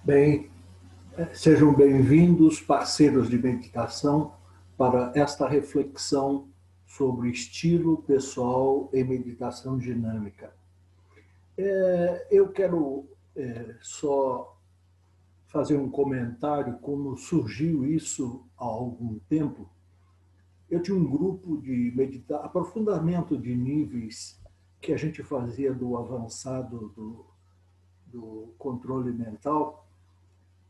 Bem, sejam bem-vindos, parceiros de meditação, para esta reflexão sobre estilo pessoal e meditação dinâmica. Eu quero só fazer um comentário como surgiu isso há algum tempo. Eu tinha um grupo de aprofundamento de níveis que a gente fazia do avançado do controle mental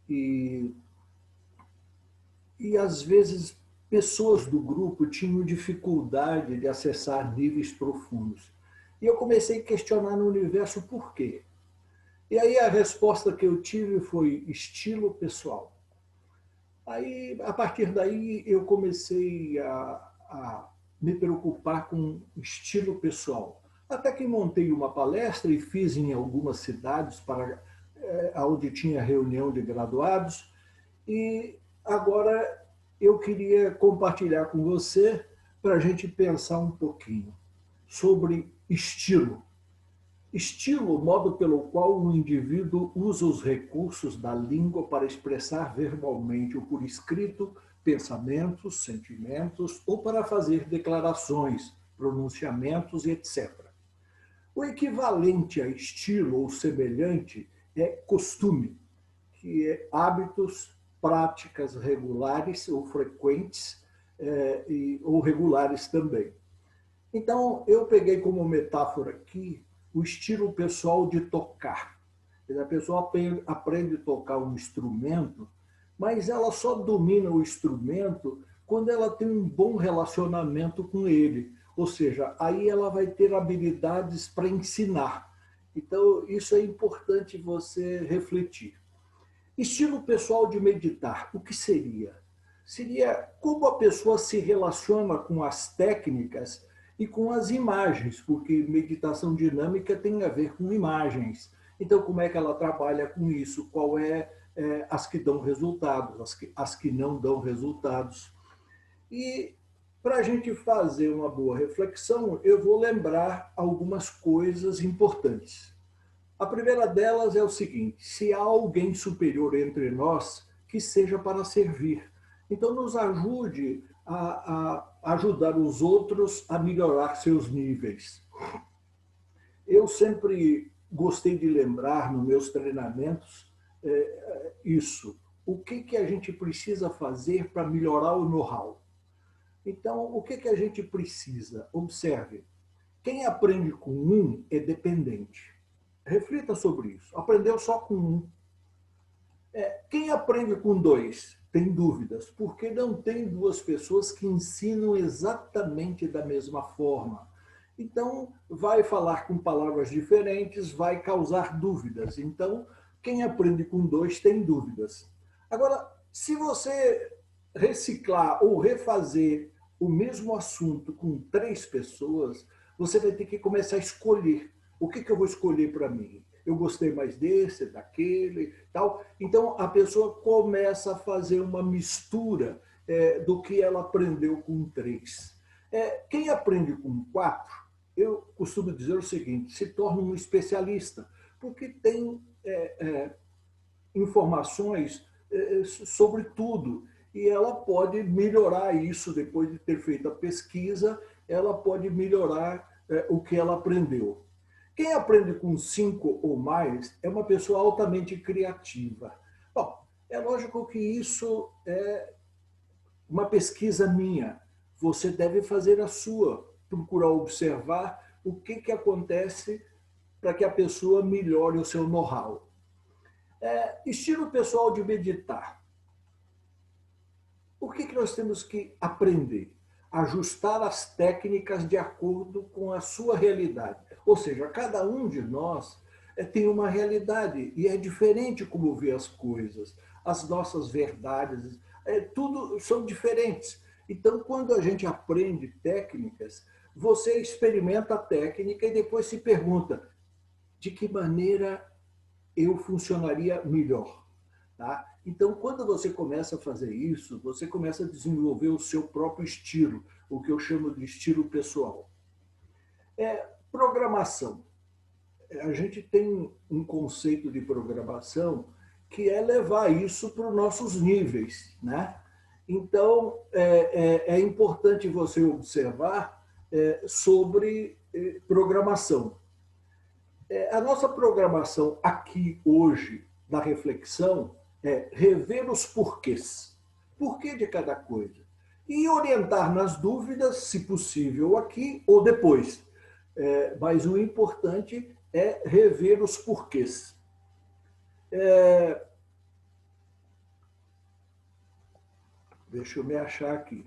e às vezes pessoas do grupo tinham dificuldade de acessar níveis profundos. E eu comecei a questionar no universo por quê. E aí a resposta que eu tive foi estilo pessoal. Aí, a partir daí, eu comecei a me preocupar com estilo pessoal. Até que montei uma palestra e fiz em algumas cidades onde tinha reunião de graduados. E agora eu queria compartilhar com você para a gente pensar um pouquinho sobre estilo. Estilo, o modo pelo qual o indivíduo usa os recursos da língua para expressar verbalmente ou por escrito pensamentos, sentimentos ou para fazer declarações, pronunciamentos, etc. O equivalente a estilo ou semelhante é costume, que é hábitos, práticas regulares ou frequentes, ou regulares também. Então, eu peguei como metáfora aqui o estilo pessoal de tocar. A pessoa aprende a tocar um instrumento, mas ela só domina o instrumento quando ela tem um bom relacionamento com ele. Ou seja, aí ela vai ter habilidades para ensinar. Então, isso é importante você refletir. Estilo pessoal de meditar, o que seria? Seria como a pessoa se relaciona com as técnicas e com as imagens, porque meditação dinâmica tem a ver com imagens. Então, como é que ela trabalha com isso? Qual as que dão resultados, as que não dão resultados? E para a gente fazer uma boa reflexão, eu vou lembrar algumas coisas importantes. A primeira delas é o seguinte: se há alguém superior entre nós, que seja para servir. Então, nos ajude a ajudar os outros a melhorar seus níveis. Eu sempre gostei de lembrar nos meus treinamentos isso. O que a gente precisa fazer para melhorar o know-how? Então, o que a gente precisa? Observe, quem aprende com um é dependente. Reflita sobre isso. Aprendeu só com um. Quem aprende com dois tem dúvidas, porque não tem duas pessoas que ensinam exatamente da mesma forma. Então, vai falar com palavras diferentes, vai causar dúvidas. Então, quem aprende com dois tem dúvidas. Agora, se você reciclar ou refazer o mesmo assunto com três pessoas, você vai ter que começar a escolher. O que eu vou escolher para mim? Eu gostei mais desse, daquele, tal. Então, a pessoa começa a fazer uma mistura do que ela aprendeu com três. Quem aprende com quatro, eu costumo dizer o seguinte: se torna um especialista, porque tem informações sobre tudo. E ela pode melhorar isso depois de ter feito a pesquisa, ela pode melhorar o que ela aprendeu. Quem aprende com cinco ou mais é uma pessoa altamente criativa. Bom, é lógico que isso é uma pesquisa minha. Você deve fazer a sua, procurar observar o que acontece para que a pessoa melhore o seu know-how. Estilo pessoal de meditar. O que nós temos que aprender? Ajustar as técnicas de acordo com a sua realidade. Ou seja, cada um de nós tem uma realidade e é diferente como vê as coisas. As nossas verdades, tudo são diferentes. Então, quando a gente aprende técnicas, você experimenta a técnica e depois se pergunta: de que maneira eu funcionaria melhor? Tá? Então, quando você começa a fazer isso, você começa a desenvolver o seu próprio estilo, o que eu chamo de estilo pessoal. Programação. A gente tem um conceito de programação que é levar isso para os nossos níveis, né? Então, é importante você observar sobre programação. A nossa programação aqui, hoje, da reflexão, é rever os porquês. Porquê de cada coisa. E orientar nas dúvidas, se possível, aqui ou depois. Mas o importante é rever os porquês. Deixa eu me achar aqui.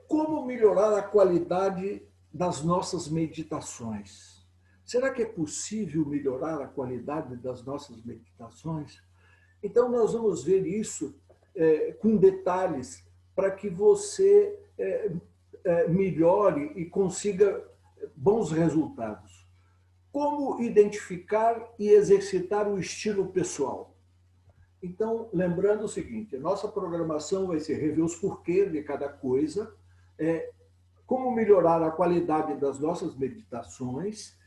Como melhorar a qualidade das nossas meditações? Será que é possível melhorar a qualidade das nossas meditações? Então, nós vamos ver isso com detalhes para que você melhore e consiga bons resultados. Como identificar e exercitar o estilo pessoal? Então, lembrando o seguinte, a nossa programação vai ser rever os porquês de cada coisa, como melhorar a qualidade das nossas meditações,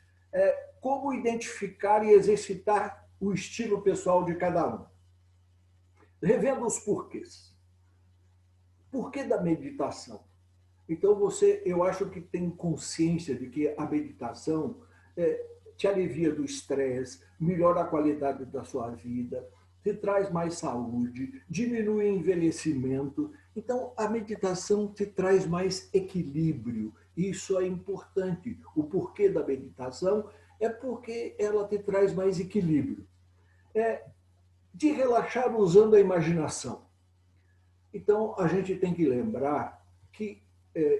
como identificar e exercitar o estilo pessoal de cada um. Revendo os porquês. Porquê da meditação? Então, eu acho que tem consciência de que a meditação te alivia do estresse, melhora a qualidade da sua vida, te traz mais saúde, diminui o envelhecimento. Então, a meditação te traz mais equilíbrio. Isso é importante. O porquê da meditação é porque ela te traz mais equilíbrio. De relaxar usando a imaginação. Então, a gente tem que lembrar que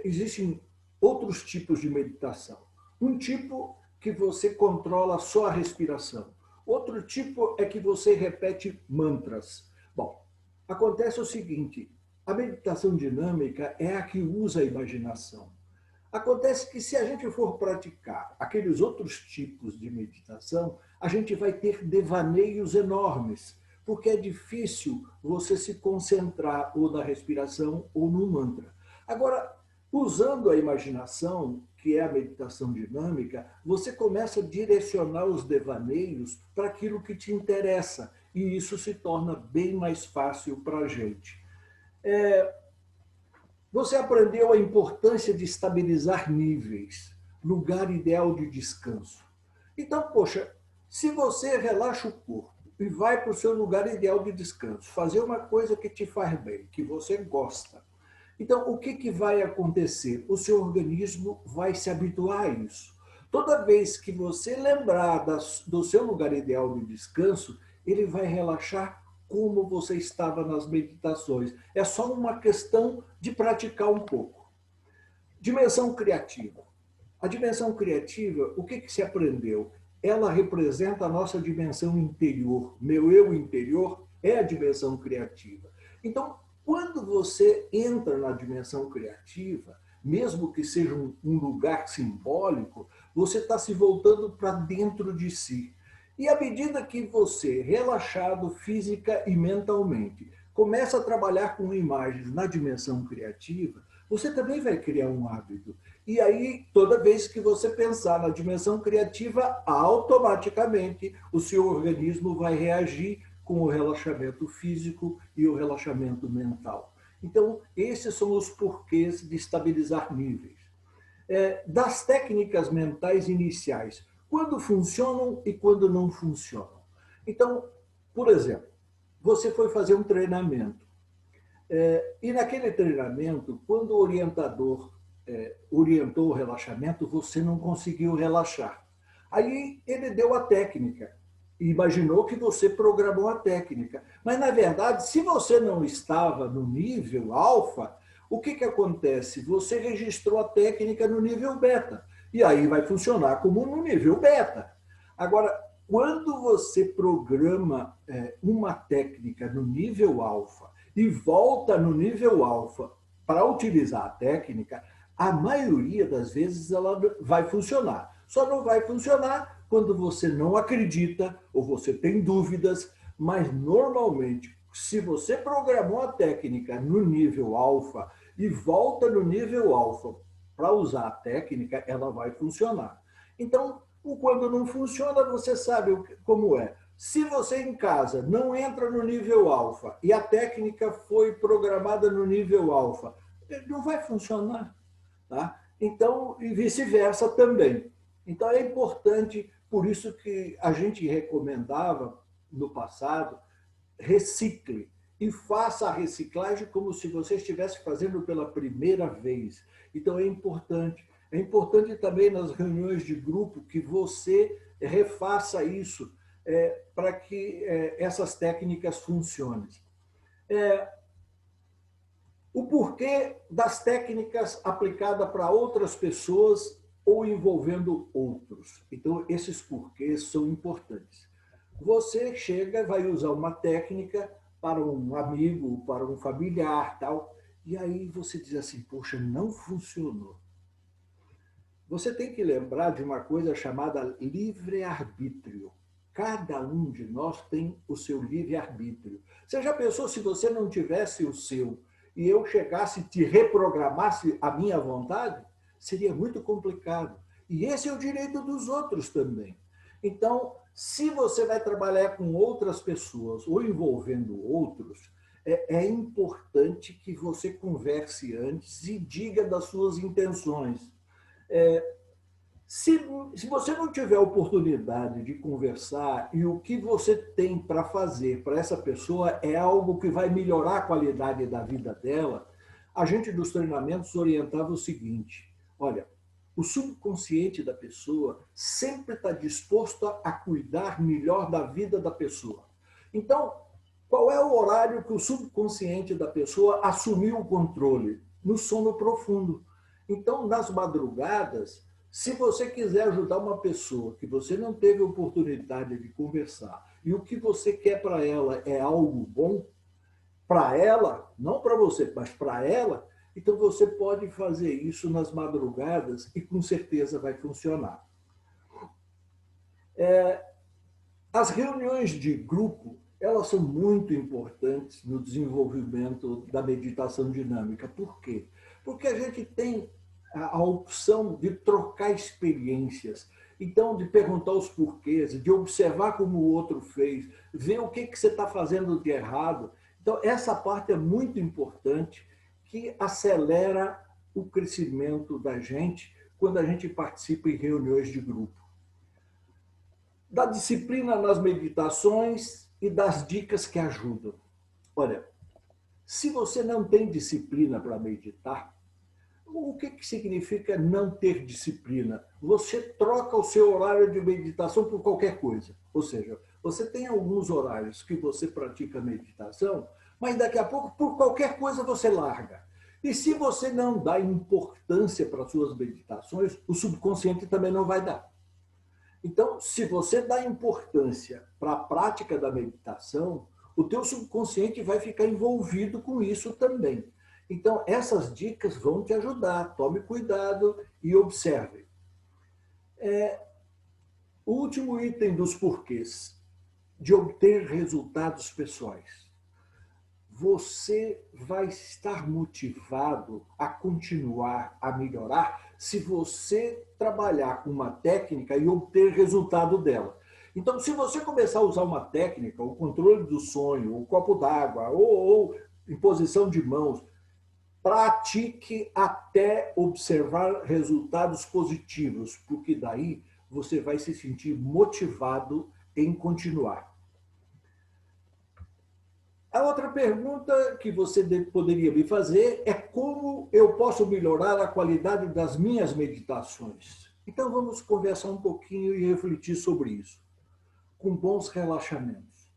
existem outros tipos de meditação. Um tipo que você controla só a respiração. Outro tipo é que você repete mantras. Bom, acontece o seguinte, a meditação dinâmica é a que usa a imaginação. Acontece que se a gente for praticar aqueles outros tipos de meditação, a gente vai ter devaneios enormes, porque é difícil você se concentrar ou na respiração ou no mantra. Agora, usando a imaginação, que é a meditação dinâmica, você começa a direcionar os devaneios para aquilo que te interessa, e isso se torna bem mais fácil para a gente. Você aprendeu a importância de estabilizar níveis, lugar ideal de descanso. Então, poxa, se você relaxa o corpo e vai para o seu lugar ideal de descanso, fazer uma coisa que te faz bem, que você gosta, então, o que vai acontecer? O seu organismo vai se habituar a isso. Toda vez que você lembrar do seu lugar ideal de descanso, ele vai relaxar como você estava nas meditações. É só uma questão de praticar um pouco. Dimensão criativa. A dimensão criativa, o que se aprendeu? Ela representa a nossa dimensão interior. Meu eu interior é a dimensão criativa. Então, quando você entra na dimensão criativa, mesmo que seja um lugar simbólico, você está se voltando para dentro de si. E à medida que você, relaxado física e mentalmente, começa a trabalhar com imagens na dimensão criativa, você também vai criar um hábito. E aí, toda vez que você pensar na dimensão criativa, automaticamente o seu organismo vai reagir com o relaxamento físico e o relaxamento mental. Então, esses são os porquês de estabilizar níveis. Das técnicas mentais iniciais, quando funcionam e quando não funcionam. Então, por exemplo, você foi fazer um treinamento. E naquele treinamento, quando o orientador orientou o relaxamento, você não conseguiu relaxar. Aí ele deu a técnica. Imaginou que você programou a técnica. Mas, na verdade, se você não estava no nível alfa, o que acontece? Você registrou a técnica no nível beta. E aí vai funcionar como no nível beta. Agora, quando você programa uma técnica no nível alfa e volta no nível alfa para utilizar a técnica, a maioria das vezes ela vai funcionar. Só não vai funcionar quando você não acredita ou você tem dúvidas, mas normalmente, se você programou a técnica no nível alfa e volta no nível alfa para usar a técnica, ela vai funcionar. Então, quando não funciona, você sabe como é. Se você em casa não entra no nível alfa e a técnica foi programada no nível alfa, não vai funcionar. Tá? Então, e vice-versa também. Então, é importante, por isso que a gente recomendava no passado, recicle e faça a reciclagem como se você estivesse fazendo pela primeira vez. Então, é importante. É importante também nas reuniões de grupo que você refaça isso para que essas técnicas funcionem. O porquê das técnicas aplicadas para outras pessoas ou envolvendo outros. Então, esses porquês são importantes. Você chega, vai usar uma técnica para um amigo, para um familiar, tal, e aí você diz assim, poxa, não funcionou. Você tem que lembrar de uma coisa chamada livre-arbítrio. Cada um de nós tem o seu livre-arbítrio. Você já pensou se você não tivesse o seu e eu chegasse e te reprogramasse a minha vontade? Seria muito complicado. E esse é o direito dos outros também. Então, se você vai trabalhar com outras pessoas ou envolvendo outros, é importante que você converse antes e diga das suas intenções. Se você não tiver oportunidade de conversar e o que você tem para fazer para essa pessoa é algo que vai melhorar a qualidade da vida dela, a gente dos treinamentos orientava o seguinte, olha, o subconsciente da pessoa sempre está disposto a cuidar melhor da vida da pessoa. Então, qual é o horário que o subconsciente da pessoa assumiu o controle? No sono profundo. Então, nas madrugadas, se você quiser ajudar uma pessoa que você não teve oportunidade de conversar e o que você quer para ela é algo bom, para ela, não para você, mas para ela, então você pode fazer isso nas madrugadas e com certeza vai funcionar. As reuniões de grupo, elas são muito importantes no desenvolvimento da meditação dinâmica. Por quê? Porque a gente tem a opção de trocar experiências, então de perguntar os porquês, de observar como o outro fez, ver o que você está fazendo de errado. Então, essa parte é muito importante, que acelera o crescimento da gente quando a gente participa em reuniões de grupo. Da disciplina nas meditações e das dicas que ajudam. Olha, se você não tem disciplina para meditar, o que significa não ter disciplina? Você troca o seu horário de meditação por qualquer coisa. Ou seja, você tem alguns horários que você pratica meditação, mas daqui a pouco, por qualquer coisa, você larga. E se você não dá importância para as suas meditações, o subconsciente também não vai dar. Então, se você dá importância para a prática da meditação, o teu subconsciente vai ficar envolvido com isso também. Então, essas dicas vão te ajudar. Tome cuidado e observe. O último item dos porquês, de obter resultados pessoais. Você vai estar motivado a continuar a melhorar se você trabalhar com uma técnica e obter resultado dela. Então, se você começar a usar uma técnica, o controle do sonho, o copo d'água, ou imposição de mãos, pratique até observar resultados positivos, porque daí você vai se sentir motivado em continuar. A outra pergunta que você poderia me fazer é como eu posso melhorar a qualidade das minhas meditações. Então vamos conversar um pouquinho e refletir sobre isso, com bons relaxamentos.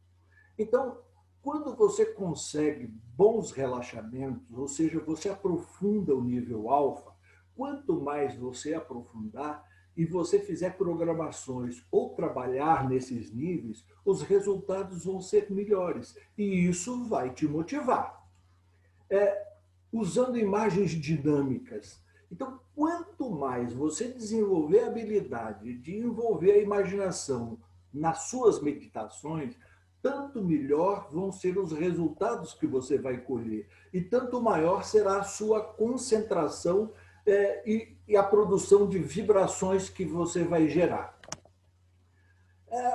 Então, quando você consegue bons relaxamentos, ou seja, você aprofunda o nível alfa, quanto mais você aprofundar e você fizer programações ou trabalhar nesses níveis, os resultados vão ser melhores. E isso vai te motivar. Usando imagens dinâmicas. Então, quanto mais você desenvolver a habilidade de envolver a imaginação nas suas meditações, tanto melhor vão ser os resultados que você vai colher e tanto maior será a sua concentração e a produção de vibrações que você vai gerar.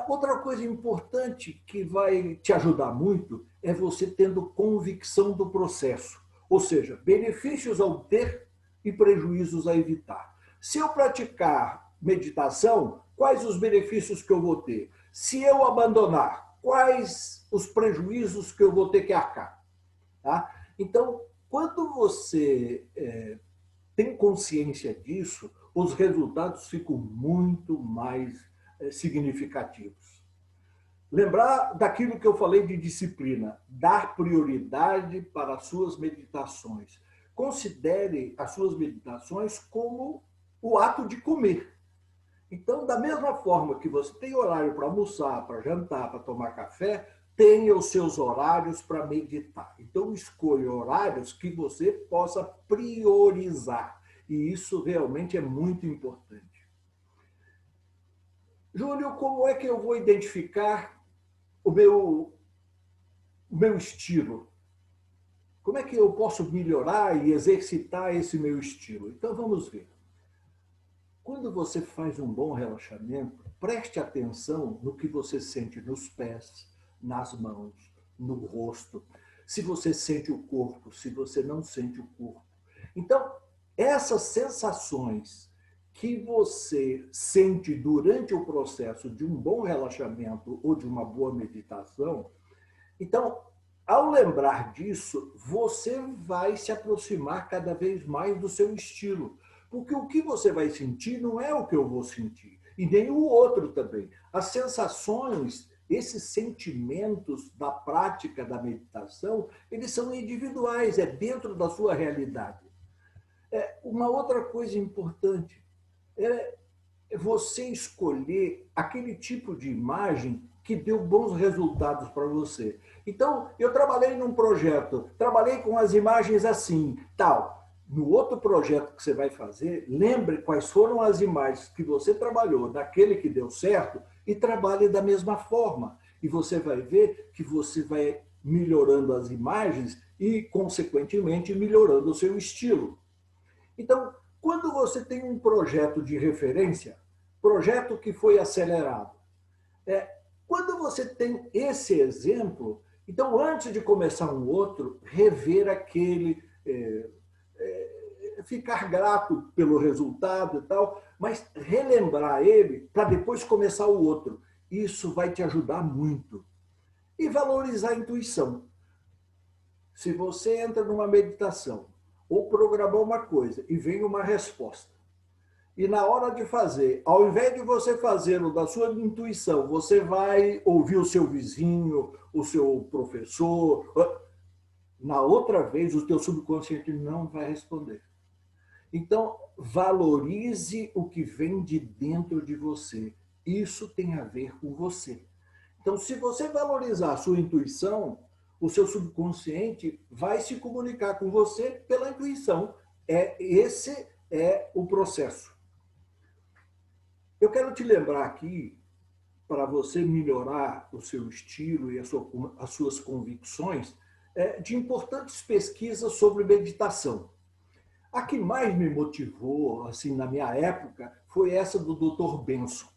Outra coisa importante que vai te ajudar muito é você tendo convicção do processo, ou seja, benefícios a obter e prejuízos a evitar. Se eu praticar meditação, quais os benefícios que eu vou ter? Se eu abandonar, quais os prejuízos que eu vou ter que arcar? Tá? Então, quando você tem consciência disso, os resultados ficam muito mais significativos. Lembrar daquilo que eu falei de disciplina, dar prioridade para as suas meditações. Considere as suas meditações como o ato de comer. Então, da mesma forma que você tem horário para almoçar, para jantar, para tomar café, tenha os seus horários para meditar. Então, escolha horários que você possa priorizar. E isso realmente é muito importante. Júlio, como é que eu vou identificar o meu estilo? Como é que eu posso melhorar e exercitar esse meu estilo? Então, vamos ver. Quando você faz um bom relaxamento, preste atenção no que você sente nos pés, nas mãos, no rosto. Se você sente o corpo, se você não sente o corpo. Então, essas sensações que você sente durante o processo de um bom relaxamento ou de uma boa meditação, então, ao lembrar disso, você vai se aproximar cada vez mais do seu estilo. Porque o que você vai sentir não é o que eu vou sentir, e nem o outro também. As sensações, esses sentimentos da prática da meditação, eles são individuais, é dentro da sua realidade. Uma outra coisa importante é você escolher aquele tipo de imagem que deu bons resultados para você. Então, eu trabalhei num projeto, trabalhei com as imagens assim, tal. No outro projeto que você vai fazer, lembre quais foram as imagens que você trabalhou naquele que deu certo e trabalhe da mesma forma. E você vai ver que você vai melhorando as imagens e, consequentemente, melhorando o seu estilo. Então, quando você tem um projeto de referência, projeto que foi acelerado, quando você tem esse exemplo, então, antes de começar um outro, rever aquele, ficar grato pelo resultado e tal, mas relembrar ele para depois começar o outro. Isso vai te ajudar muito. E valorizar a intuição. Se você entra numa meditação ou programar uma coisa e vem uma resposta, e na hora de fazer, ao invés de você fazê-lo da sua intuição, você vai ouvir o seu vizinho, o seu professor, na outra vez o teu subconsciente não vai responder. Então, valorize o que vem de dentro de você. Isso tem a ver com você. Então, se você valorizar a sua intuição, o seu subconsciente vai se comunicar com você pela intuição. Esse é o processo. Eu quero te lembrar aqui, para você melhorar o seu estilo e as suas convicções, de importantes pesquisas sobre meditação. A que mais me motivou, assim, na minha época, foi essa do Dr. Benson.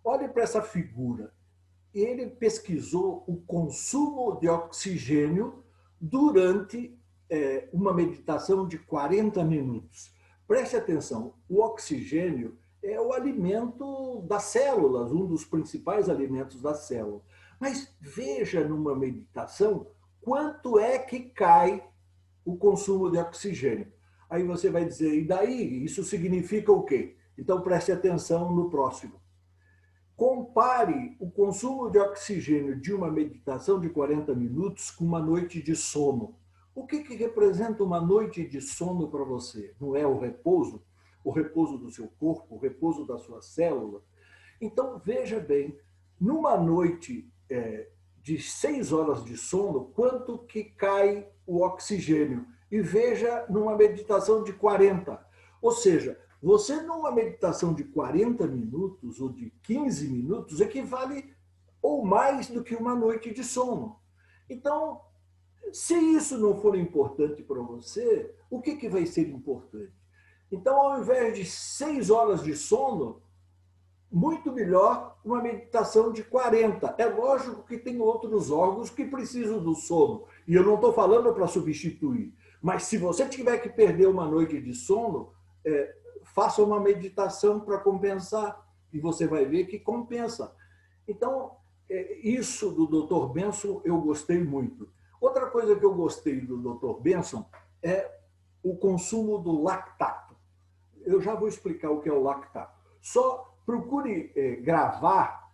Olhe para essa figura. Ele pesquisou o consumo de oxigênio durante uma meditação de 40 minutos. Preste atenção, o oxigênio é o alimento das células, um dos principais alimentos da célula. Mas veja numa meditação quanto é que cai o consumo de oxigênio. Aí você vai dizer, e daí? Isso significa o quê? Então preste atenção no próximo. Compare o consumo de oxigênio de uma meditação de 40 minutos com uma noite de sono. O que representa uma noite de sono para você? Não é o repouso? O repouso do seu corpo, o repouso da sua célula? Então, veja bem, numa noite de 6 horas de sono, quanto que cai o oxigênio? E veja numa meditação de 40. Ou seja, você numa meditação de 40 minutos ou de 15 minutos equivale ou mais do que uma noite de sono. Então, se isso não for importante para você, o que vai ser importante? Então, ao invés de 6 horas de sono, muito melhor uma meditação de 40. É lógico que tem outros órgãos que precisam do sono, e eu não estou falando para substituir, mas se você tiver que perder uma noite de sono, faça uma meditação para compensar, e você vai ver que compensa. Então, isso do Dr. Benson eu gostei muito. Outra coisa que eu gostei do Dr. Benson é o consumo do lactato. Eu já vou explicar o que é o lactato. Só procure gravar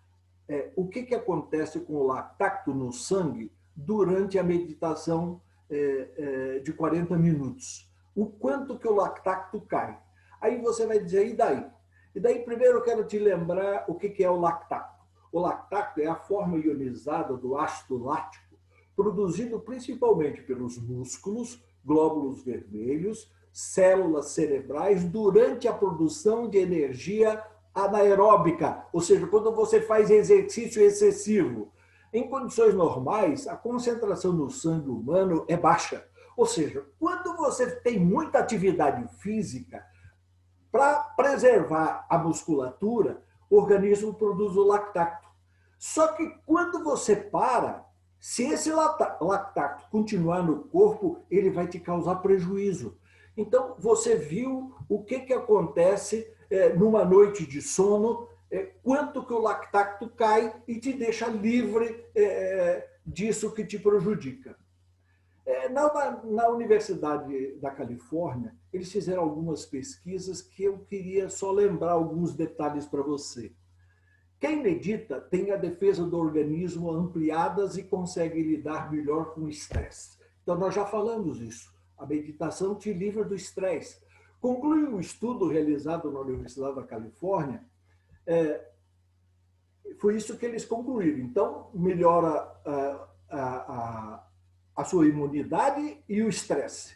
o que acontece com o lactato no sangue durante a meditação de 40 minutos. O quanto que o lactato cai. Aí você vai dizer, e daí? E daí, primeiro, eu quero te lembrar o que é o lactato. O lactato é a forma ionizada do ácido lático, produzido principalmente pelos músculos, glóbulos vermelhos, células cerebrais, durante a produção de energia anaeróbica, ou seja, quando você faz exercício excessivo. Em condições normais, a concentração no sangue humano é baixa. Ou seja, quando você tem muita atividade física, para preservar a musculatura, o organismo produz o lactato. Só que quando você para, se esse lactato continuar no corpo, ele vai te causar prejuízo. Então, você viu o que acontece numa noite de sono, quanto que o lactato cai e te deixa livre disso que te prejudica. Na Universidade da Califórnia, eles fizeram algumas pesquisas que eu queria só lembrar alguns detalhes para você. Quem medita tem a defesa do organismo ampliadas e consegue lidar melhor com o estresse. Então, nós já falamos isso. A meditação te livra do estresse. Conclui um estudo realizado na Universidade da Califórnia, foi isso que eles concluíram. Então, melhora a sua imunidade e o estresse.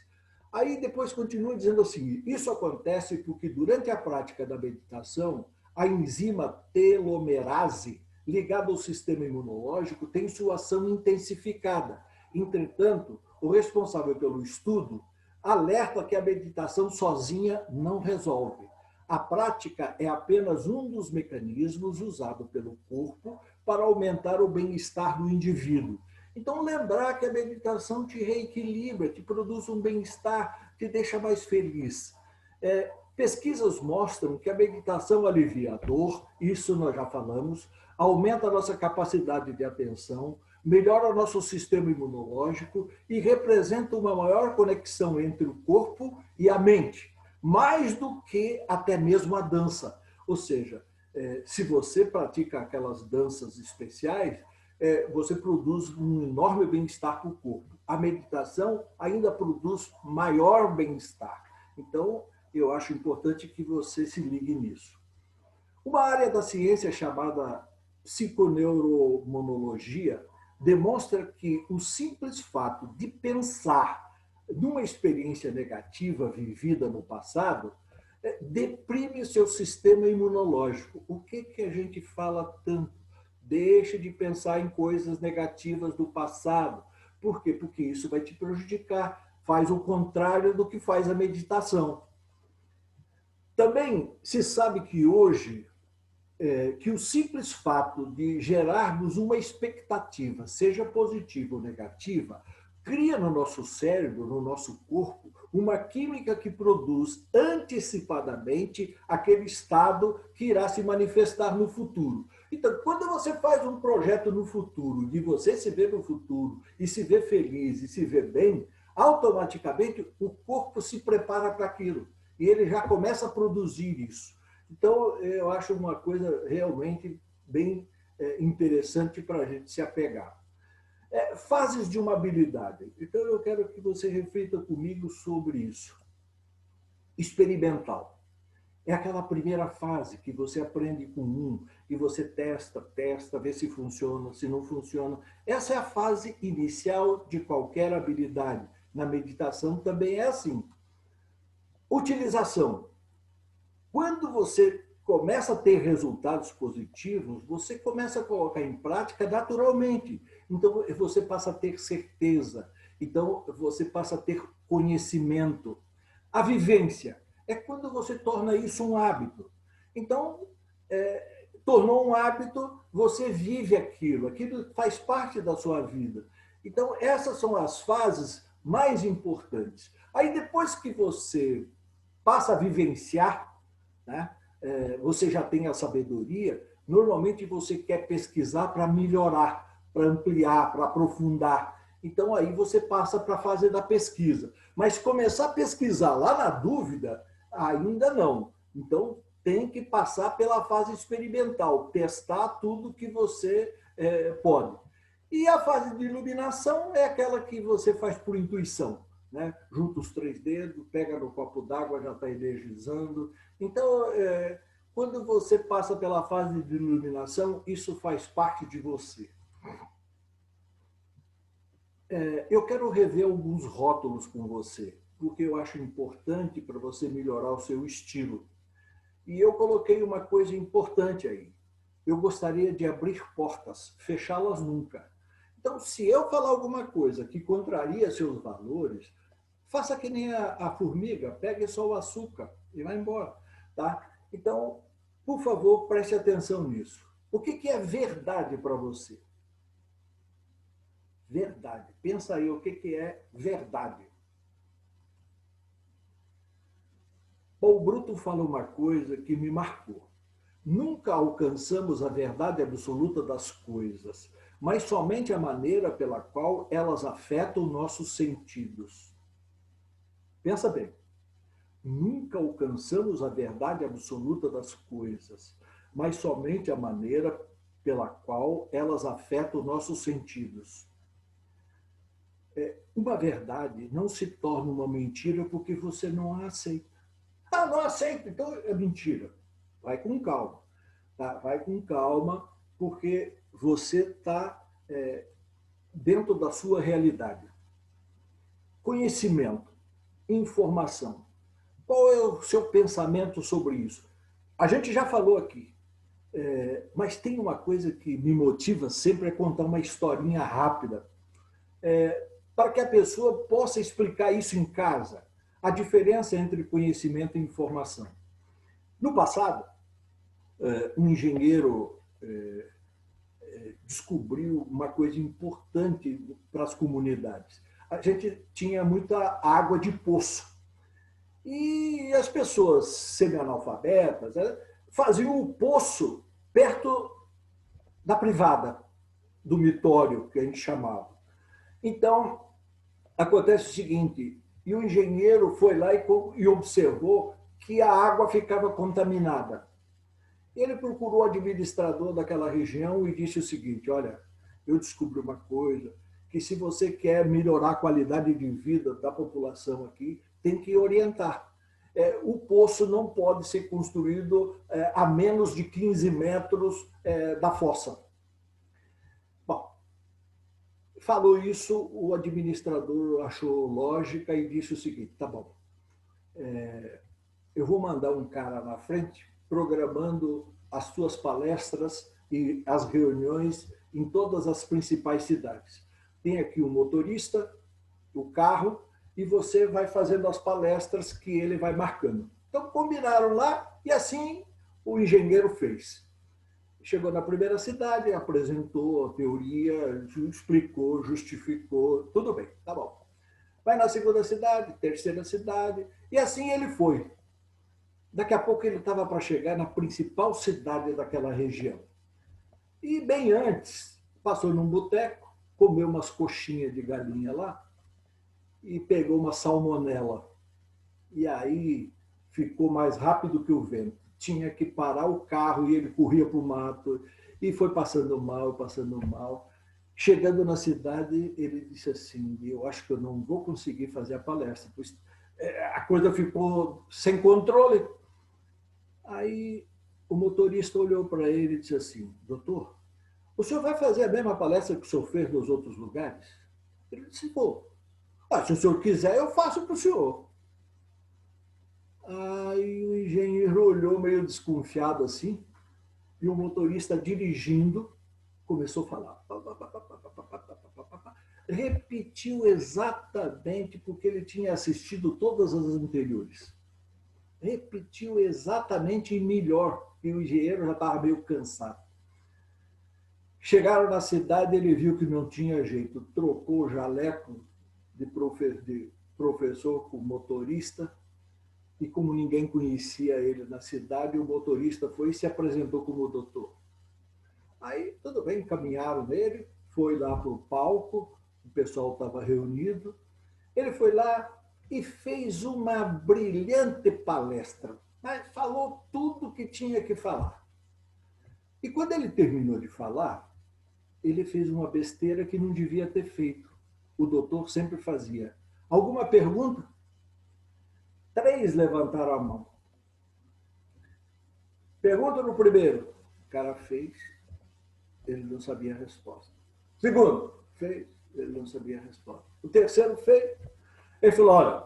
Aí depois continua dizendo assim, isso acontece porque durante a prática da meditação, a enzima telomerase, ligada ao sistema imunológico, tem sua ação intensificada. Entretanto, o responsável pelo estudo alerta que a meditação sozinha não resolve. A prática é apenas um dos mecanismos usado pelo corpo para aumentar o bem-estar do indivíduo. Então, lembrar que a meditação te reequilibra, te produz um bem-estar, te deixa mais feliz. Pesquisas mostram que a meditação alivia a dor, isso nós já falamos, aumenta a nossa capacidade de atenção, melhora nosso sistema imunológico e representa uma maior conexão entre o corpo e a mente, mais do que até mesmo a dança. Ou seja, se você pratica aquelas danças especiais, você produz um enorme bem-estar para o corpo. A meditação ainda produz maior bem-estar. Então, eu acho importante que você se ligue nisso. Uma área da ciência chamada psiconeuromonologia demonstra que o simples fato de pensar numa experiência negativa vivida no passado deprime seu sistema imunológico. O que a gente fala tanto? Deixe de pensar em coisas negativas do passado. Por quê? Porque isso vai te prejudicar. Faz o contrário do que faz a meditação. Também se sabe que hoje, que o simples fato de gerarmos uma expectativa, seja positiva ou negativa, cria no nosso cérebro, no nosso corpo, uma química que produz antecipadamente aquele estado que irá se manifestar no futuro. Então, quando você faz um projeto no futuro, de você se ver no futuro e se ver feliz e se ver bem, automaticamente o corpo se prepara para aquilo e ele já começa a produzir isso. Então, eu acho uma coisa realmente bem interessante para a gente se apegar. Fases de uma habilidade. Então, eu quero que você reflita comigo sobre isso. Experimental. É aquela primeira fase que você aprende com e você testa, vê se funciona, se não funciona. Essa é a fase inicial de qualquer habilidade. Na meditação também é assim. Utilização. Quando você começa a ter resultados positivos, você começa a colocar em prática naturalmente. Então, você passa a ter certeza. Então, você passa a ter conhecimento. A vivência é quando você torna isso um hábito. Então, tornou um hábito, você vive aquilo, aquilo faz parte da sua vida. Então, essas são as fases mais importantes. Aí, depois que você passa a vivenciar, né, você já tem a sabedoria, normalmente você quer pesquisar para melhorar, para ampliar, para aprofundar. Então, aí você passa para a fase da pesquisa. Mas começar a pesquisar lá na dúvida, ainda não. Então, tem que passar pela fase experimental, testar tudo que você pode. E a fase de iluminação é aquela que você faz por intuição, né? Junta os 3 dedos, pega no copo d'água, já está energizando. Então, quando você passa pela fase de iluminação, isso faz parte de você. Eu quero rever alguns rótulos com você, porque eu acho importante para você melhorar o seu estilo. E eu coloquei uma coisa importante aí. Eu gostaria de abrir portas, fechá-las nunca. Então, se eu falar alguma coisa que contraria seus valores, faça que nem a formiga, pegue só o açúcar e vá embora. Tá? Então, por favor, preste atenção nisso. O que é verdade para você? Verdade. Pensa aí o que é verdade. Paul Bruto fala uma coisa que me marcou. Nunca alcançamos a verdade absoluta das coisas, mas somente a maneira pela qual elas afetam nossos sentidos. Pensa bem. Nunca alcançamos a verdade absoluta das coisas, mas somente a maneira pela qual elas afetam nossos sentidos. Uma verdade não se torna uma mentira porque você não a aceita. Ah, não aceito, então é mentira. Vai com calma. Tá? Vai com calma, porque você está dentro da sua realidade. Conhecimento, informação. Qual é o seu pensamento sobre isso? A gente já falou aqui, mas tem uma coisa que me motiva sempre é contar uma historinha rápida, para que a pessoa possa explicar isso em casa, a diferença entre conhecimento e informação. No passado, um engenheiro descobriu uma coisa importante para as comunidades. A gente tinha muita água de poço. E as pessoas semi-analfabetas faziam o poço perto da privada, do mitório, que a gente chamava. Então, acontece o seguinte, e o engenheiro foi lá e observou que a água ficava contaminada. Ele procurou o administrador daquela região e disse o seguinte, olha, eu descobri uma coisa, que se você quer melhorar a qualidade de vida da população aqui, tem que orientar. O poço não pode ser construído a menos de 15 metros da fossa. Bom, falou isso, o administrador achou lógica e disse o seguinte, tá bom, eu vou mandar um cara na frente programando as suas palestras e as reuniões em todas as principais cidades. Tem aqui um motorista, o carro, e você vai fazendo as palestras que ele vai marcando. Então, combinaram lá e assim o engenheiro fez. Chegou na primeira cidade, apresentou a teoria, explicou, justificou, tudo bem, tá bom. Vai na segunda cidade, terceira cidade, e assim ele foi. Daqui a pouco ele estava para chegar na principal cidade daquela região. E bem antes, passou num boteco, comeu umas coxinhas de galinha lá e pegou uma salmonela. E aí ficou mais rápido que o vento. Tinha que parar o carro e ele corria para o mato e foi passando mal, passando mal. Chegando na cidade, ele disse assim, eu acho que eu não vou conseguir fazer a palestra, pois a coisa ficou sem controle. Aí o motorista olhou para ele e disse assim, doutor, o senhor vai fazer a mesma palestra que o senhor fez nos outros lugares? Ele disse, pô, se o senhor quiser, eu faço para o senhor. Aí o engenheiro olhou meio desconfiado assim, e o motorista dirigindo começou a falar. Repetiu exatamente porque ele tinha assistido todas as anteriores. repetiu exatamente e melhor, e o engenheiro já estava meio cansado. Chegaram na cidade, ele viu que não tinha jeito, trocou o jaleco de professor com motorista, e como ninguém conhecia ele na cidade, o motorista foi e se apresentou como doutor. Aí, tudo bem, encaminharam ele, foi lá para o palco, o pessoal estava reunido, ele foi lá e fez uma brilhante palestra, mas falou tudo que tinha que falar. E quando ele terminou de falar, ele fez uma besteira que não devia ter feito. O doutor sempre fazia. Alguma pergunta? 3 levantaram a mão. Pergunta no primeiro. O cara fez, ele não sabia a resposta. Segundo, fez, ele não sabia a resposta. O terceiro fez. Ele falou, olha,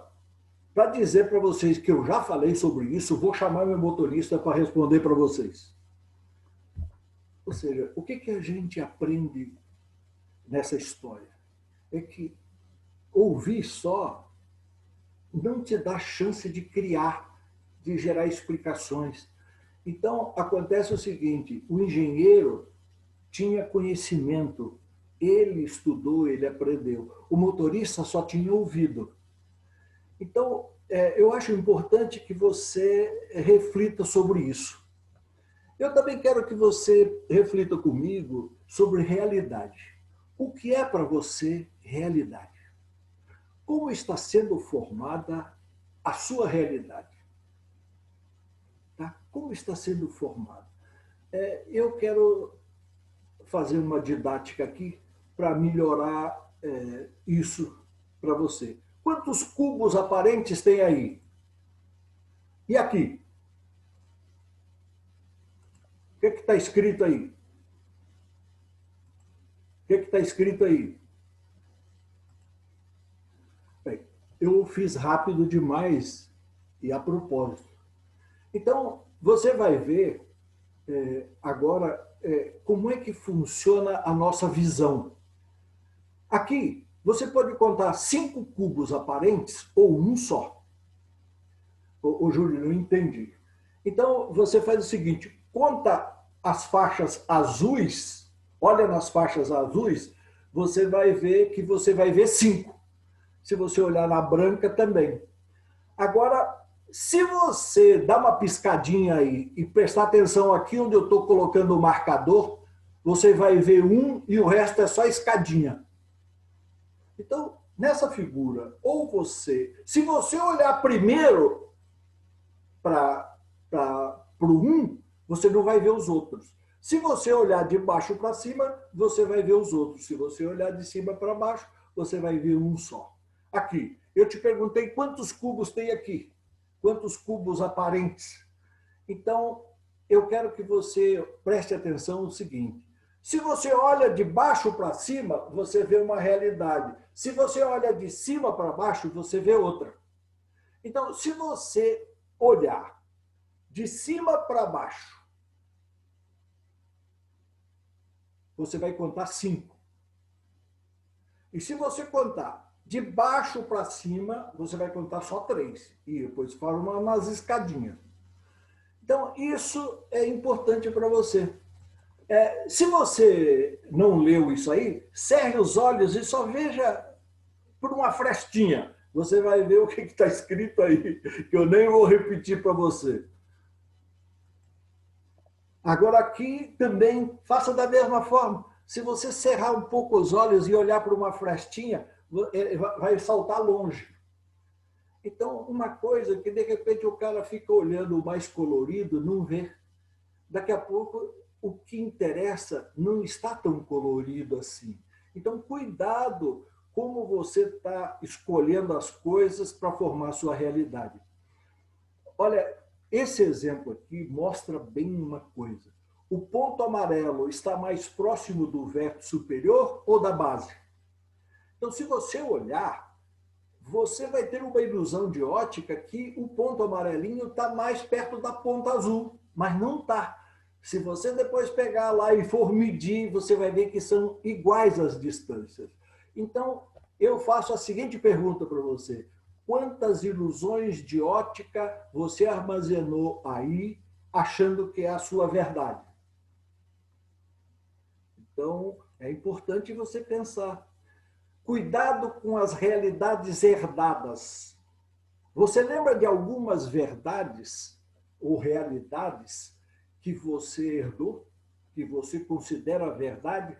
para dizer para vocês que eu já falei sobre isso, vou chamar meu motorista para responder para vocês. Ou seja, o que a gente aprende nessa história? É que ouvir só não te dá chance de criar, de gerar explicações. Então, acontece o seguinte, o engenheiro tinha conhecimento, ele estudou, ele aprendeu. O motorista só tinha ouvido. Então, eu acho importante que você reflita sobre isso. Eu também quero que você reflita comigo sobre realidade. O que é para você realidade? Como está sendo formada a sua realidade? Tá? Como está sendo formada? Eu quero fazer uma didática aqui para melhorar isso para você. Quantos cubos aparentes tem aí? E aqui? O que está escrito aí? O que está escrito aí? Bem, eu fiz rápido demais e a propósito. Então, você vai ver agora como é que funciona a nossa visão. Aqui, você pode contar 5 cubos aparentes ou um só. Ô, Júlio, não entendi. Então, você faz o seguinte, conta as faixas azuis, olha nas faixas azuis, você vai ver que você vai ver 5. Se você olhar na branca, também. Agora, se você dá uma piscadinha aí e prestar atenção aqui onde eu estou colocando o marcador, você vai ver 1 e o resto é só escadinha. Então, nessa figura, ou você... Se você olhar primeiro para o 1, você não vai ver os outros. Se você olhar de baixo para cima, você vai ver os outros. Se você olhar de cima para baixo, você vai ver um só. Aqui, eu te perguntei quantos cubos tem aqui. Quantos cubos aparentes? Então, eu quero que você preste atenção no seguinte. Se você olha de baixo para cima, você vê uma realidade. Se você olha de cima para baixo, você vê outra. Então, se você olhar de cima para baixo, você vai contar 5. E se você contar de baixo para cima, você vai contar só 3. E depois forma umas escadinhas. Então, isso é importante para você. Se você não leu isso aí, cerre os olhos e só veja por uma frestinha. Você vai ver o que está escrito aí, que eu nem vou repetir para você. Agora aqui também, faça da mesma forma. Se você cerrar um pouco os olhos e olhar para uma frestinha, vai saltar longe. Então, uma coisa que de repente o cara fica olhando o mais colorido, não vê. Daqui a pouco, o que interessa não está tão colorido assim. Então, cuidado como você está escolhendo as coisas para formar a sua realidade. Olha, esse exemplo aqui mostra bem uma coisa. O ponto amarelo está mais próximo do vértice superior ou da base? Então, se você olhar, você vai ter uma ilusão de ótica que o ponto amarelinho está mais perto da ponta azul, mas não está. Se você depois pegar lá e for medir, você vai ver que são iguais as distâncias. Então, eu faço a seguinte pergunta para você. quantas ilusões de ótica você armazenou aí, achando que é a sua verdade. Então, é importante você pensar. Cuidado com as realidades herdadas. Você lembra de algumas verdades ou realidades que você herdou, que você considera verdade?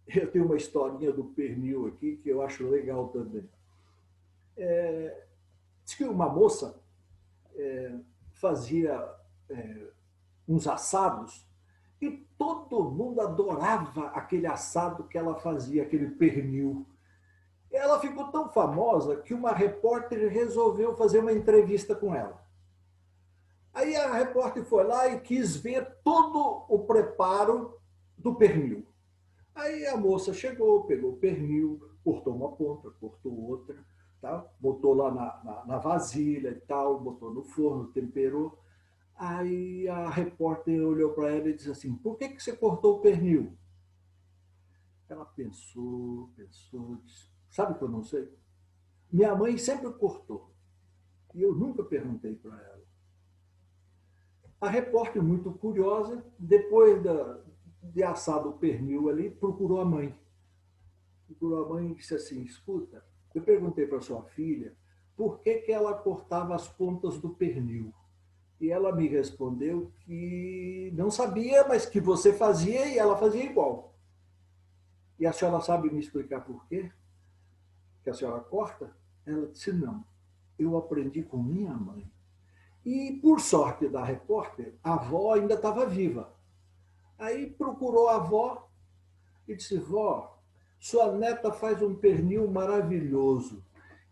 Eu tenho uma historinha do pernil aqui que eu acho legal também. Diz que uma moça fazia uns assados e todo mundo adorava aquele assado que ela fazia, aquele pernil. Ela ficou tão famosa que uma repórter resolveu fazer uma entrevista com ela. Aí a repórter foi lá e quis ver todo o preparo do pernil. Aí a moça chegou, pegou o pernil, cortou uma ponta, cortou outra, tá? Botou lá na vasilha e tal, botou no forno, temperou. Aí a repórter olhou para ela e disse assim, por que você cortou o pernil? Ela pensou, disse, sabe que eu não sei? Minha mãe sempre cortou. E eu nunca perguntei para ela. A repórter, muito curiosa, depois de assado o pernil ali, procurou a mãe. Procurou a mãe e disse assim, escuta, eu perguntei para sua filha por que ela cortava as pontas do pernil. E ela me respondeu que não sabia, mas que você fazia e ela fazia igual. E a senhora sabe me explicar por quê que a senhora corta? Ela disse, não, eu aprendi com minha mãe. E, por sorte da repórter, a avó ainda estava viva. Aí procurou a avó e disse, vó, sua neta faz um pernil maravilhoso.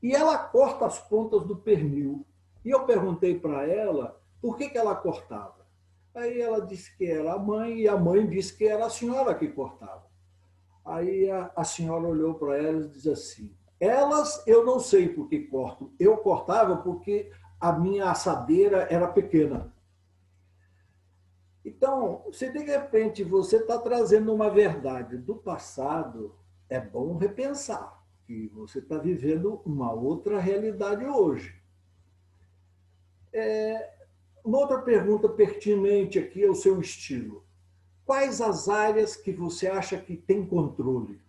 E ela corta as pontas do pernil. E eu perguntei para ela por que ela cortava. Aí ela disse que era a mãe e a mãe disse que era a senhora que cortava. Aí a senhora olhou para elas e disse assim, elas eu não sei por que corto. Eu cortava porque a minha assadeira era pequena. Então, se de repente você está trazendo uma verdade do passado, é bom repensar que você está vivendo uma outra realidade hoje. Uma outra pergunta pertinente aqui ao seu estilo. Quais as áreas que você acha que tem controle?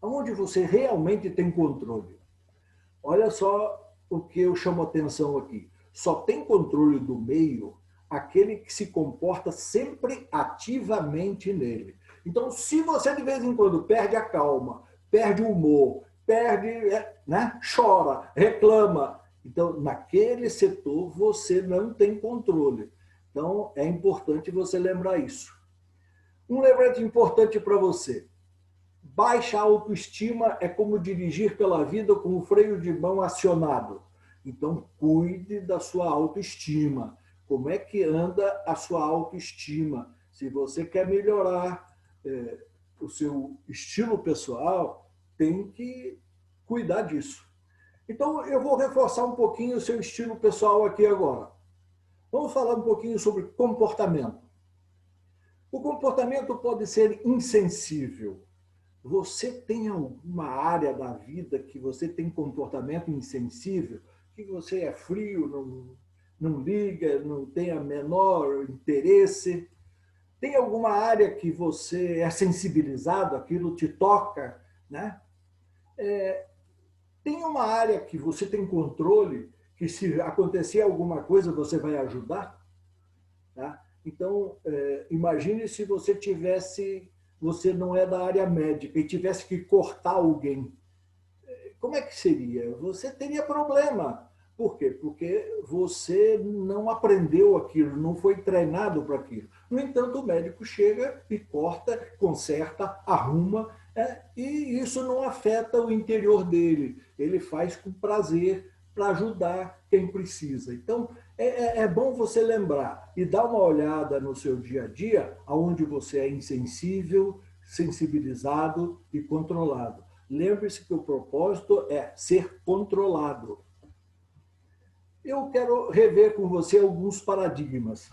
Onde você realmente tem controle? Olha só o que eu chamo a atenção aqui. Só tem controle do meio aquele que se comporta sempre ativamente nele. Então, se você de vez em quando perde a calma, perde o humor, perde, né, chora, reclama, então naquele setor você não tem controle. Então, é importante você lembrar isso. Um lembrete importante para você. Baixa autoestima é como dirigir pela vida com o freio de mão acionado. Então, cuide da sua autoestima. Como é que anda a sua autoestima? Se você quer melhorar o seu estilo pessoal, tem que cuidar disso. Então, eu vou reforçar um pouquinho o seu estilo pessoal aqui agora. Vamos falar um pouquinho sobre comportamento. O comportamento pode ser insensível. Você tem alguma área da vida que você tem comportamento insensível, que você é frio, não liga, não tem a menor interesse? Tem alguma área que você é sensibilizado, aquilo te toca, né? Tem uma área que você tem controle, que se acontecer alguma coisa você vai ajudar? Tá? Então, imagine se você não é da área médica e tivesse que cortar alguém. Como é que seria? Você teria problema. Por quê? Porque você não aprendeu aquilo, não foi treinado para aquilo. No entanto, o médico chega e corta, conserta, arruma, e isso não afeta o interior dele. Ele faz com prazer para ajudar quem precisa. Então, é bom você lembrar e dar uma olhada no seu dia a dia, onde você é insensível, sensibilizado e controlado. Lembre-se que o propósito é ser controlado. Eu quero rever com você alguns paradigmas.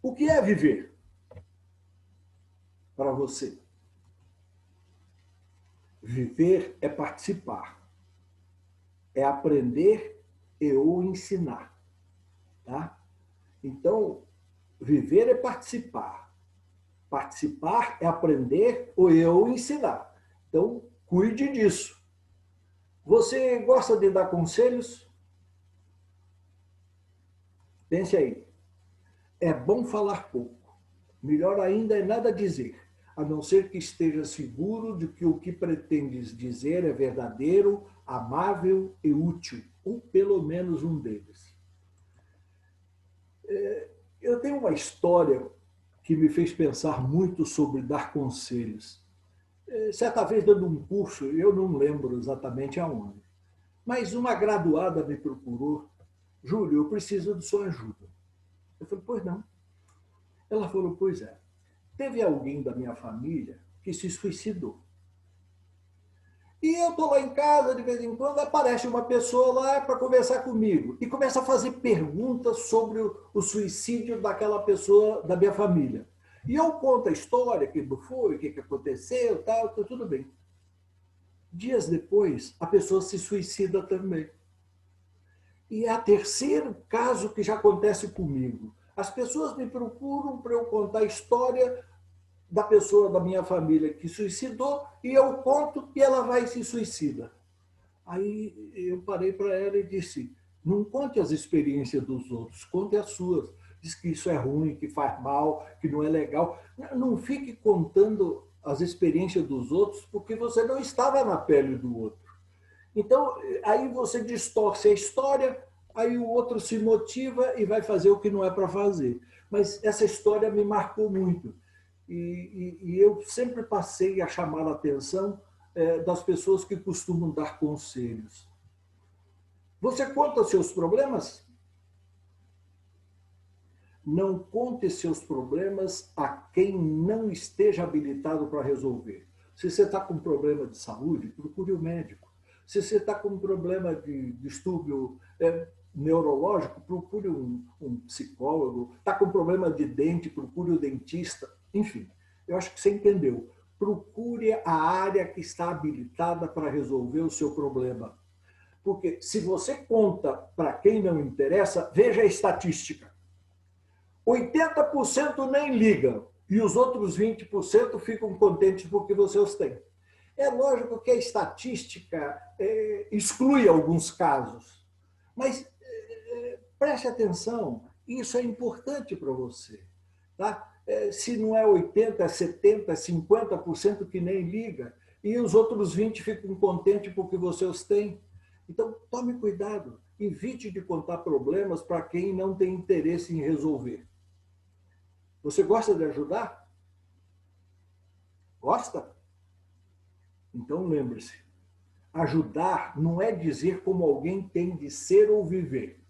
O que é viver para você? Viver é participar, é aprender e ou ensinar. Tá? Então, viver é participar. Participar é aprender ou eu ensinar. Então, cuide disso. Você gosta de dar conselhos? Pense aí. É bom falar pouco. Melhor ainda é nada dizer, a não ser que esteja seguro de que o que pretendes dizer é verdadeiro, amável e útil, ou pelo menos um deles. Eu tenho uma história que me fez pensar muito sobre dar conselhos. Certa vez, dando um curso, eu não lembro exatamente aonde, mas uma graduada me procurou. Júlio, eu preciso de sua ajuda. Eu falei, pois não. Ela falou, pois é. Teve alguém da minha família que se suicidou. E eu estou lá em casa, de vez em quando, aparece uma pessoa lá para conversar comigo e começa a fazer perguntas sobre o suicídio daquela pessoa da minha família. E eu conto a história, que foi, o que aconteceu, tal, tudo bem. Dias depois, a pessoa se suicida também. E é o terceiro caso que já acontece comigo. As pessoas me procuram para eu contar a história da pessoa da minha família que suicidou e eu conto e ela vai e se suicida. Aí eu parei para ela e disse, não conte as experiências dos outros, conte as suas. Diz que isso é ruim, que faz mal, que não é legal. Não fique contando as experiências dos outros porque você não estava na pele do outro. Então, aí você distorce a história, aí o outro se motiva e vai fazer o que não é para fazer. Mas essa história me marcou muito. E eu sempre passei a chamar a atenção das pessoas que costumam dar conselhos. Você conta seus problemas? Não conte seus problemas a quem não esteja habilitado para resolver. Se você está com problema de saúde, procure o médico. Se você está com problema de distúrbio neurológico, procure um psicólogo. Está com problema de dente, procure o dentista. Enfim, eu acho que você entendeu. Procure a área que está habilitada para resolver o seu problema. Porque se você conta para quem não interessa, veja a estatística. 80% nem ligam e os outros 20% ficam contentes porque você os tem. É lógico que a estatística exclui alguns casos, mas preste atenção, isso é importante para você. Tá? Se não é 80%, é 70%, é 50% que nem liga e os outros 20% ficam contentes porque você os tem. Então, tome cuidado, evite de contar problemas para quem não tem interesse em resolver. Você gosta de ajudar? Gosta? Então lembre-se, ajudar não é dizer como alguém tem de ser ou viver.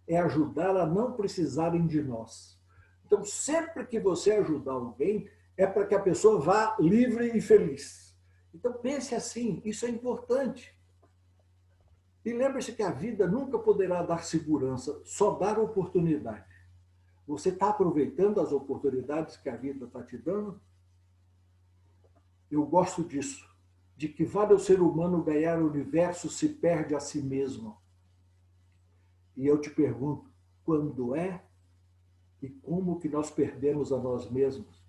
É ajudar a não precisarem de nós. Então, sempre que você ajudar alguém, é para que a pessoa vá livre e feliz. Então, pense assim, isso é importante. E lembre-se que a vida nunca poderá dar segurança, só dar oportunidade. Você está aproveitando as oportunidades que a vida está te dando? Eu gosto disso, de que vale o ser humano ganhar o universo se perde a si mesmo. E eu te pergunto, quando é e como que nós perdemos a nós mesmos?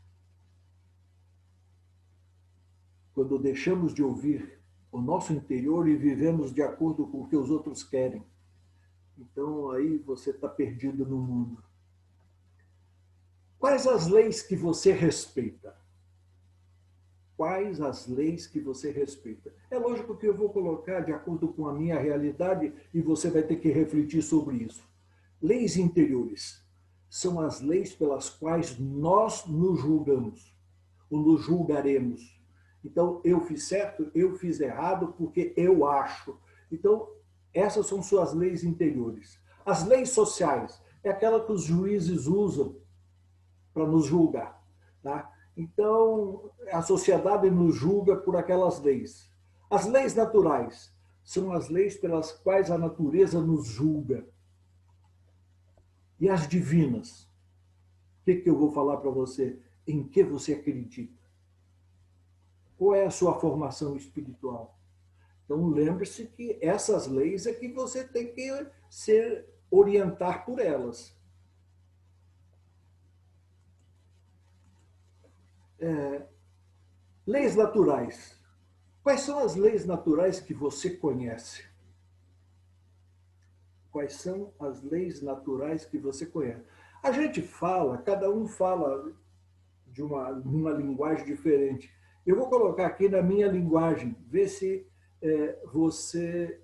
Quando deixamos de ouvir o nosso interior e vivemos de acordo com o que os outros querem. Então aí você está perdido no mundo. Quais as leis que você respeita? Quais as leis que você respeita? É lógico que eu vou colocar de acordo com a minha realidade e você vai ter que refletir sobre isso. Leis interiores são as leis pelas quais nós nos julgamos, ou nos julgaremos. Então, eu fiz certo, eu fiz errado porque eu acho. Então, essas são suas leis interiores. As leis sociais é aquela que os juízes usam para nos julgar, tá? Então, a sociedade nos julga por aquelas leis. As leis naturais são as leis pelas quais a natureza nos julga. E as divinas? O que eu vou falar para você? Em que você acredita? Qual é a sua formação espiritual? Então, lembre-se que essas leis é que você tem que orientar por elas. Leis naturais. Quais são as leis naturais que você conhece? Quais são as leis naturais que você conhece? A gente fala, cada um fala de uma linguagem diferente. Eu vou colocar aqui na minha linguagem, ver se você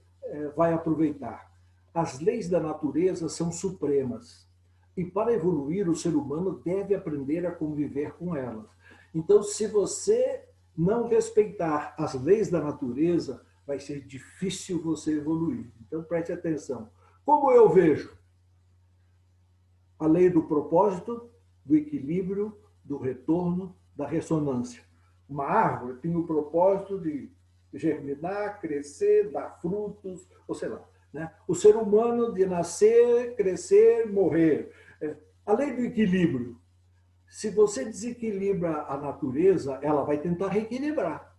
vai aproveitar. As leis da natureza são supremas e para evoluir o ser humano deve aprender a conviver com elas. Então, se você não respeitar as leis da natureza, vai ser difícil você evoluir. Então, preste atenção. Como eu vejo a lei do propósito, do equilíbrio, do retorno, da ressonância. Uma árvore tem o propósito de germinar, crescer, dar frutos, ou sei lá. Né? O ser humano de nascer, crescer, morrer. A lei do equilíbrio. Se você desequilibra a natureza, ela vai tentar reequilibrar,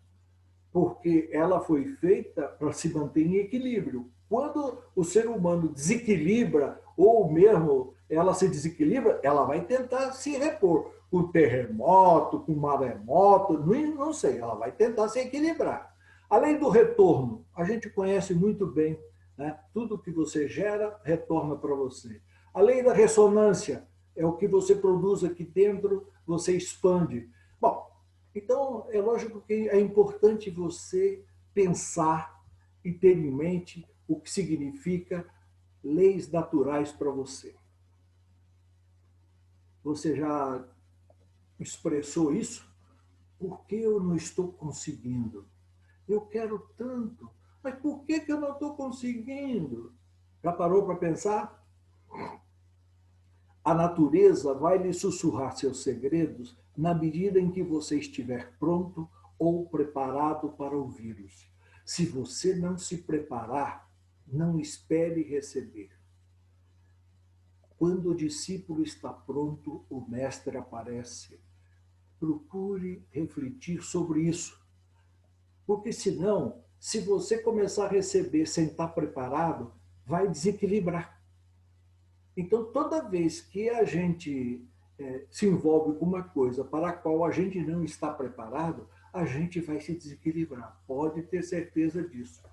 porque ela foi feita para se manter em equilíbrio. Quando o ser humano desequilibra, ou mesmo ela se desequilibra, ela vai tentar se repor. Com terremoto, com maremoto, não sei, ela vai tentar se equilibrar. Além do retorno, a gente conhece muito bem, né? Tudo que você gera, retorna para você. A lei da ressonância é o que você produz aqui dentro, você expande. Bom, então é lógico que é importante você pensar e ter em mente o que significa leis naturais para você. Você já expressou isso? Por que eu não estou conseguindo? Eu quero tanto, mas por que eu não estou conseguindo? Já parou para pensar? A natureza vai lhe sussurrar seus segredos na medida em que você estiver pronto ou preparado para ouvi-los. Se você não se preparar, não espere receber. Quando o discípulo está pronto, o mestre aparece. Procure refletir sobre isso. Porque senão, se você começar a receber sem estar preparado, vai desequilibrar. Então, toda vez que a gente se envolve com uma coisa para a qual a gente não está preparado, a gente vai se desequilibrar. Pode ter certeza disso.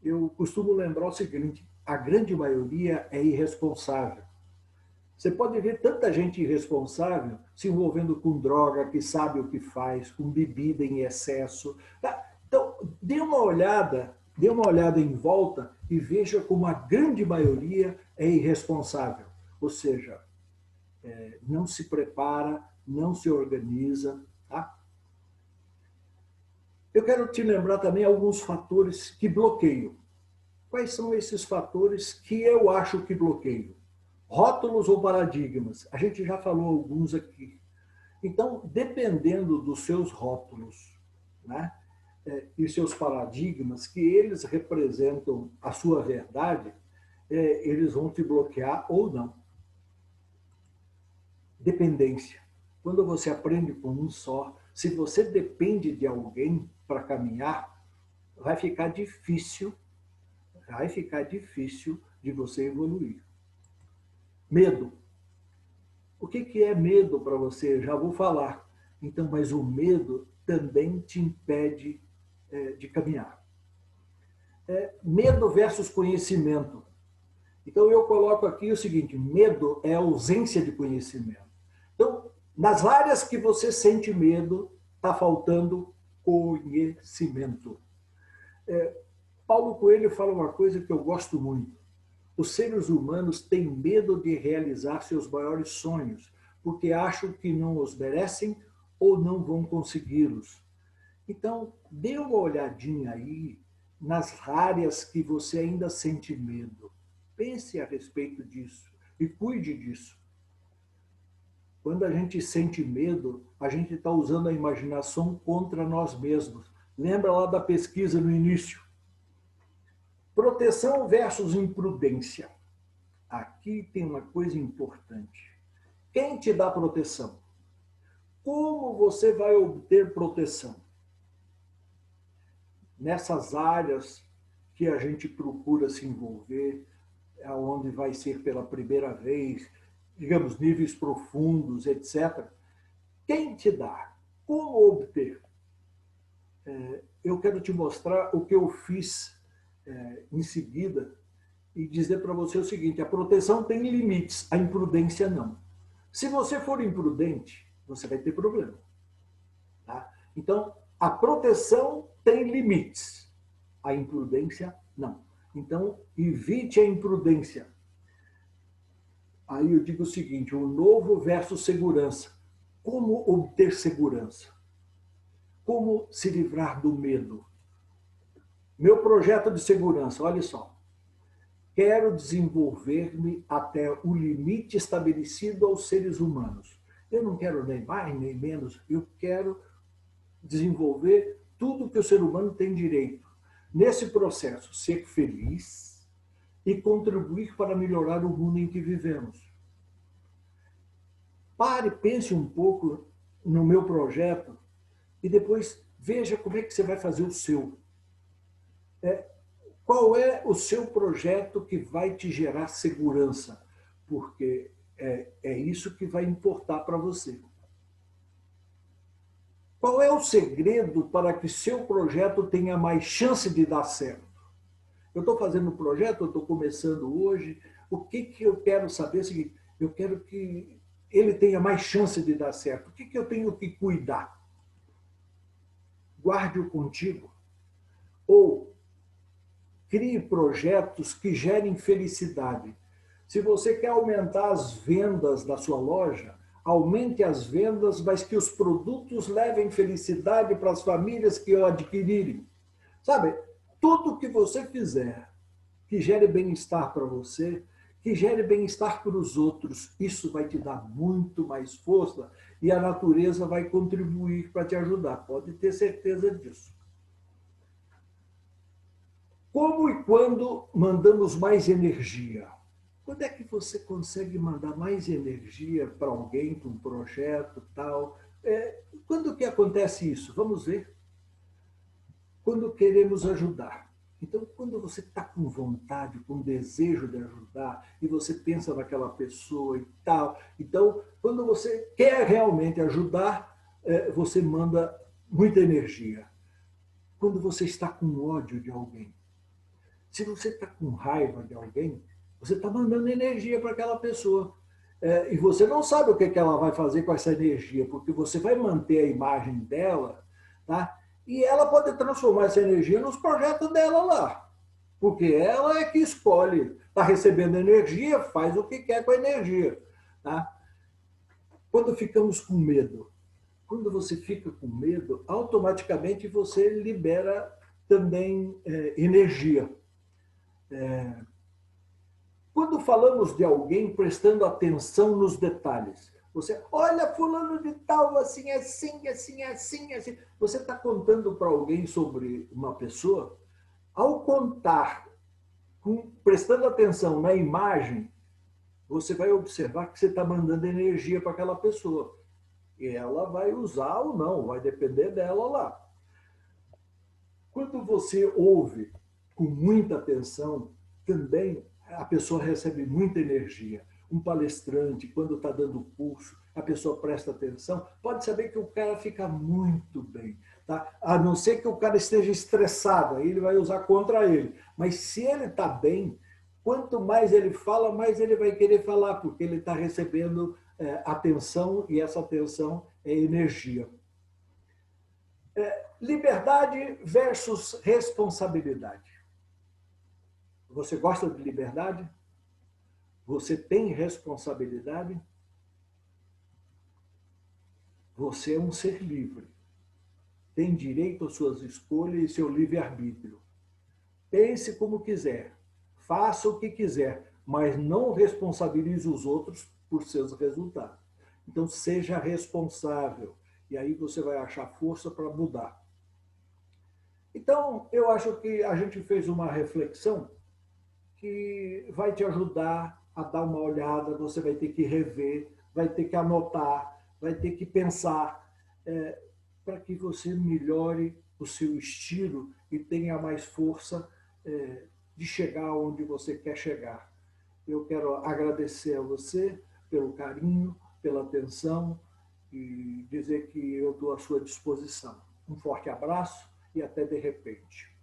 Eu costumo lembrar o seguinte, a grande maioria é irresponsável. Você pode ver tanta gente irresponsável se envolvendo com droga, que sabe o que faz, com bebida em excesso. Tá? Então, dê uma olhada em volta e veja como a grande maioria é irresponsável. Ou seja, não se prepara, não se organiza. Tá? Eu quero te lembrar também alguns fatores que bloqueiam. Quais são esses fatores que eu acho que bloqueiam? Rótulos ou paradigmas? A gente já falou alguns aqui. Então, dependendo dos seus rótulos, né, e seus paradigmas, que eles representam a sua verdade, eles vão te bloquear ou não. Dependência. Quando você aprende com um só, se você depende de alguém para caminhar, vai ficar difícil de você evoluir. Medo. O que é medo para você? Já vou falar. Então, mas o medo também te impede de caminhar. Medo versus conhecimento. Então, eu coloco aqui o seguinte, medo é ausência de conhecimento. Então, nas áreas que você sente medo, está faltando conhecimento. Paulo Coelho fala uma coisa que eu gosto muito. Os seres humanos têm medo de realizar seus maiores sonhos, porque acham que não os merecem ou não vão consegui-los. Então, dê uma olhadinha aí nas áreas que você ainda sente medo. Pense a respeito disso e cuide disso. Quando a gente sente medo, a gente está usando a imaginação contra nós mesmos. Lembra lá da pesquisa no início? Proteção versus imprudência. Aqui tem uma coisa importante. Quem te dá proteção? Como você vai obter proteção? nessas áreas que a gente procura se envolver, onde vai ser pela primeira vez, digamos, níveis profundos, etc. Quem te dá? Como obter? Eu quero te mostrar o que eu fiz em seguida e dizer para você o seguinte: a proteção tem limites, a imprudência não. Se você for imprudente, você vai ter problema. Tá? Então, a proteção tem limites, a imprudência não. Então, evite a imprudência. Aí eu digo o seguinte: o novo versus segurança. Como obter segurança? Como se livrar do medo? Meu projeto de segurança, olha só. Quero desenvolver-me até o limite estabelecido aos seres humanos. Eu não quero nem mais nem menos, eu quero desenvolver tudo que o ser humano tem direito. Nesse processo, ser feliz e contribuir para melhorar o mundo em que vivemos. Pare, pense um pouco no meu projeto e depois veja como é que você vai fazer o seu. Qual é o seu projeto que vai te gerar segurança? Porque é isso que vai importar para você. Qual é o segredo para que seu projeto tenha mais chance de dar certo? Eu estou fazendo um projeto, eu estou começando hoje. O que eu quero saber é o seguinte: eu quero que ele tenha mais chance de dar certo. O que eu tenho que cuidar? Guarde-o contigo. Ou crie projetos que gerem felicidade. Se você quer aumentar as vendas da sua loja, aumente as vendas, mas que os produtos levem felicidade para as famílias que o adquirirem. Sabe, tudo que você fizer que gere bem-estar para você, que gere bem-estar para os outros, isso vai te dar muito mais força e a natureza vai contribuir para te ajudar. Pode ter certeza disso. Como e quando mandamos mais energia? Quando é que você consegue mandar mais energia para alguém, para um projeto, tal? Quando que acontece isso? Vamos ver. Quando queremos ajudar. Então, quando você está com vontade, com desejo de ajudar, e você pensa naquela pessoa e tal, então, quando você quer realmente ajudar, você manda muita energia. Quando você está com ódio de alguém, se você está com raiva de alguém, você está mandando energia para aquela pessoa. E você não sabe o que ela vai fazer com essa energia, porque você vai manter a imagem dela, tá? E ela pode transformar essa energia nos projetos dela lá. Porque ela é que escolhe. Está recebendo energia, faz o que quer com a energia. Tá? Quando ficamos com medo, quando você fica com medo, automaticamente você libera também energia. Quando falamos de alguém prestando atenção nos detalhes, você olha fulano de tal, assim, assim, assim, assim, assim. Você está contando para alguém sobre uma pessoa, ao contar, prestando atenção na imagem, você vai observar que você está mandando energia para aquela pessoa. E ela vai usar ou não, vai depender dela lá. Quando você ouve com muita atenção, também a pessoa recebe muita energia. Um palestrante, quando está dando curso, a pessoa presta atenção, pode saber que o cara fica muito bem. Tá? A não ser que o cara esteja estressado, aí ele vai usar contra ele. Mas se ele está bem, quanto mais ele fala, mais ele vai querer falar, porque ele está recebendo atenção, e essa atenção é energia. Liberdade versus responsabilidade. Você gosta de liberdade? Você tem responsabilidade? Você é um ser livre. Tem direito às suas escolhas e seu livre-arbítrio. Pense como quiser. Faça o que quiser, mas não responsabilize os outros por seus resultados. Então, seja responsável. E aí você vai achar força para mudar. Então, eu acho que a gente fez uma reflexão que vai te ajudar a dar uma olhada, você vai ter que rever, vai ter que anotar, vai ter que pensar para que você melhore o seu estilo e tenha mais força de chegar onde você quer chegar. Eu quero agradecer a você pelo carinho, pela atenção e dizer que eu estou à sua disposição. Um forte abraço e até de repente.